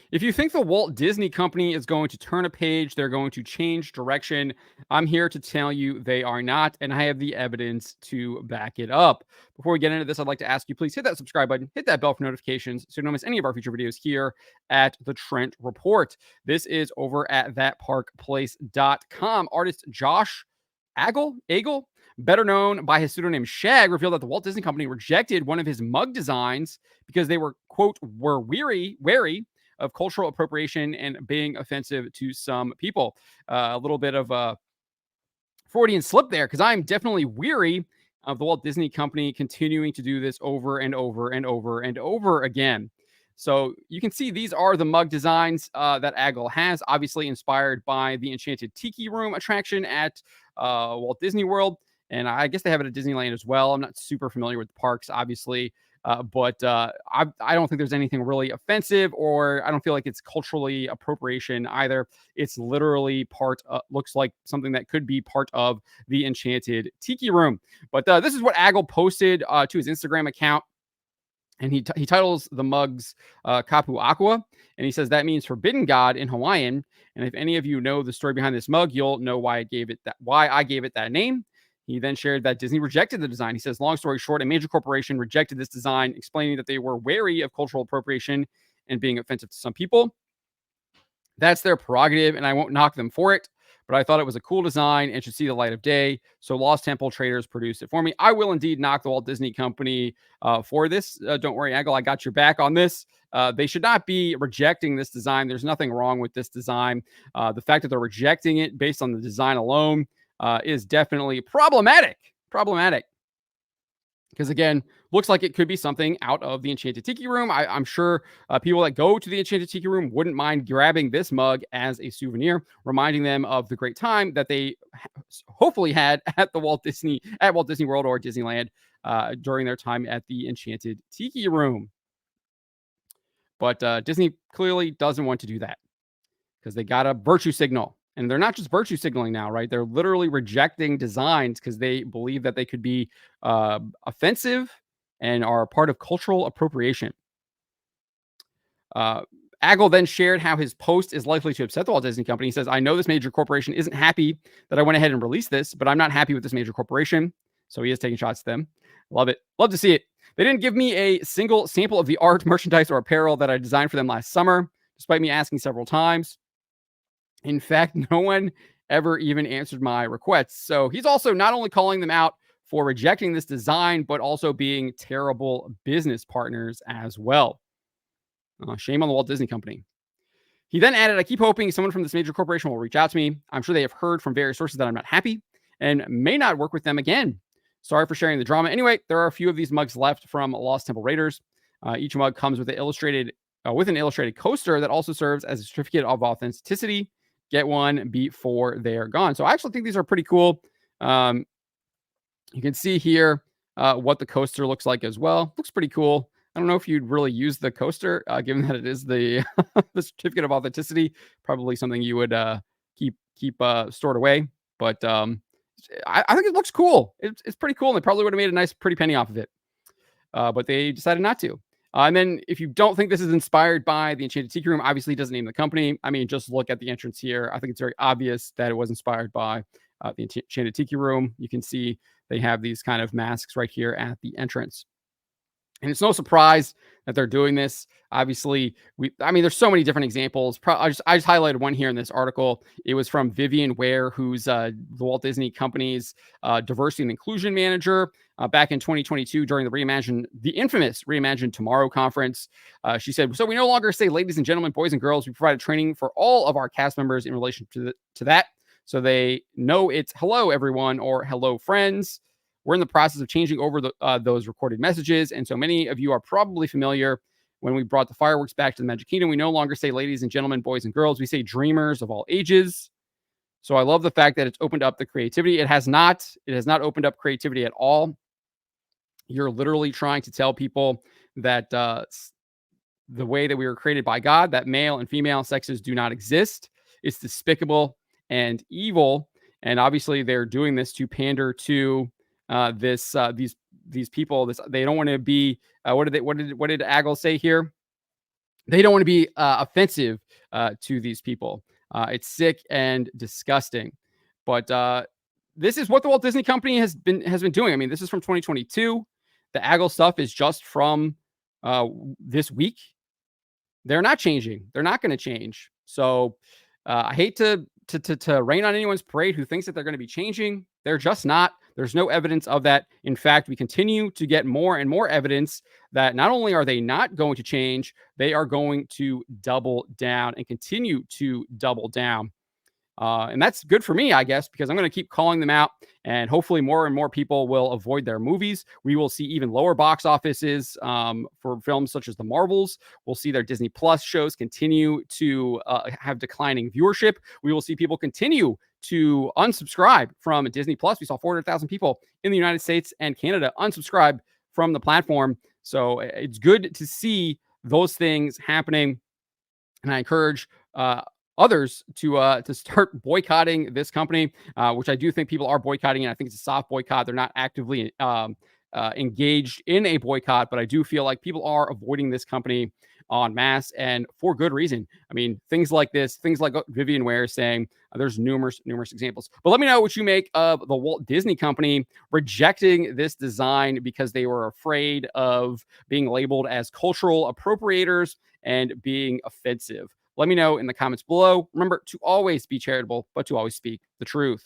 If you think the Walt Disney Company is going to turn a page, they're going to change direction, I'm here to tell you they are not, and I have the evidence to back it up. Before we get into this, I'd like to ask you, please hit that subscribe button, hit that bell for notifications so you don't miss any of our future videos here at the Trent Report. This is over at thatparkplace.com. Artist Josh Agel, better known by his pseudonym Shag, revealed that the Walt Disney Company rejected one of his mug designs because they were, quote, wary of cultural appropriation and being offensive to some people. A little bit of a Freudian slip there, because I'm definitely weary of the Walt Disney Company continuing to do this over and over and over and over again. So you can see these are the mug designs that Agel has, obviously inspired by the Enchanted Tiki Room attraction at Walt Disney World. And I guess they have it at Disneyland as well. I'm not super familiar with the parks, obviously. I don't think there's anything really offensive, or I don't feel like it's culturally appropriation either. It's literally looks like something that could be part of the Enchanted Tiki Room. But this is what Agel posted to his Instagram account. And he titles the mugs Kapu Aqua. And he says that means forbidden god in Hawaiian. And if any of you know the story behind this mug, you'll know why I gave it that name. He then shared that Disney rejected the design. He says, long story short, a major corporation rejected this design, explaining that they were wary of cultural appropriation and being offensive to some people. That's their prerogative, and I won't knock them for it. But I thought it was a cool design and should see the light of day. So Lost Temple Traders produced it for me. I will indeed knock the Walt Disney Company for this. Don't worry, Agel, I got your back on this. They should not be rejecting this design. There's nothing wrong with this design. The fact that they're rejecting it based on the design alone is definitely problematic. Because again, looks like it could be something out of the Enchanted Tiki Room. I'm sure people that go to the Enchanted Tiki Room wouldn't mind grabbing this mug as a souvenir, reminding them of the great time that they hopefully had at Walt Disney World or Disneyland during their time at the Enchanted Tiki Room. But Disney clearly doesn't want to do that because they got a virtue signal. And they're not just virtue signaling now, right? They're literally rejecting designs because they believe that they could be offensive and are part of cultural appropriation. Agel then shared how his post is likely to upset the Walt Disney Company. He says, I know this major corporation isn't happy that I went ahead and released this, but I'm not happy with this major corporation. So he is taking shots at them. Love it. Love to see it. They didn't give me a single sample of the art, merchandise, or apparel that I designed for them last summer, despite me asking several times. In fact, no one ever even answered my requests. So he's also not only calling them out for rejecting this design, but also being terrible business partners as well. Shame on the Walt Disney Company. He then added, I keep hoping someone from this major corporation will reach out to me. I'm sure they have heard from various sources that I'm not happy and may not work with them again. Sorry for sharing the drama. Anyway, there are a few of these mugs left from Lost Temple Raiders. Each mug comes with an illustrated coaster that also serves as a certificate of authenticity. Get one before they're gone. So I actually think these are pretty cool. You can see here what the coaster looks like as well. Looks pretty cool. I don't know if you'd really use the coaster, given that it is the the certificate of authenticity. Probably something you would keep stored away. But I think it looks cool. It's pretty cool. And they probably would have made a nice, pretty penny off of it. But they decided not to. And then if you don't think this is inspired by the Enchanted Tiki Room, obviously it doesn't name the company. I mean, just look at the entrance here. I think it's very obvious that it was inspired by the Enchanted Tiki Room. You can see they have these kind of masks right here at the entrance. And it's no surprise that they're doing this. Obviously, there's so many different examples. I just highlighted one here in this article. It was from Vivian Ware, who's the Walt Disney Company's diversity and inclusion manager back in 2022 during the infamous Reimagine Tomorrow conference. She said, so we no longer say ladies and gentlemen, boys and girls. We provided training for all of our cast members in relation to that. So they know it's hello, everyone, or hello, friends. We're in the process of changing over those recorded messages. And so many of you are probably familiar when we brought the fireworks back to the Magic Kingdom. We no longer say ladies and gentlemen, boys and girls. We say dreamers of all ages. So I love the fact that it's opened up the creativity. It has not opened up creativity at all. You're literally trying to tell people that the way that we were created by God, that male and female sexes do not exist. It's despicable and evil. And obviously they're doing this to pander to these people. They don't want to be what did Agel say here? They don't want to be offensive to these people. It's sick and disgusting. But this is what the Walt Disney Company has been doing. I mean, this is from 2022. The Aggle stuff is just from this week. They're not changing. They're not going to change. So I hate to rain on anyone's parade who thinks that they're going to be changing. They're just not. There's no evidence of that. In fact, we continue to get more and more evidence that not only are they not going to change, they are going to double down and continue to double down. And that's good for me, I guess, because I'm going to keep calling them out, and hopefully more and more people will avoid their movies. We will see even lower box offices for films such as the Marvels. We'll see their Disney Plus shows continue to have declining viewership. We will see people continue to unsubscribe from Disney Plus. We saw 400,000 people in the United States and Canada unsubscribe from the platform. So it's good to see those things happening. And I encourage others to start boycotting this company, which I do think people are boycotting, and I think it's a soft boycott. They're not actively engaged in a boycott, but I do feel like people are avoiding this company en masse, and for good reason. I mean, things like this, things like Vivian Ware saying, there's numerous examples. But let me know what you make of the Walt Disney Company rejecting this design because they were afraid of being labeled as cultural appropriators and being offensive. Let me know in the comments below. Remember to always be charitable, but to always speak the truth.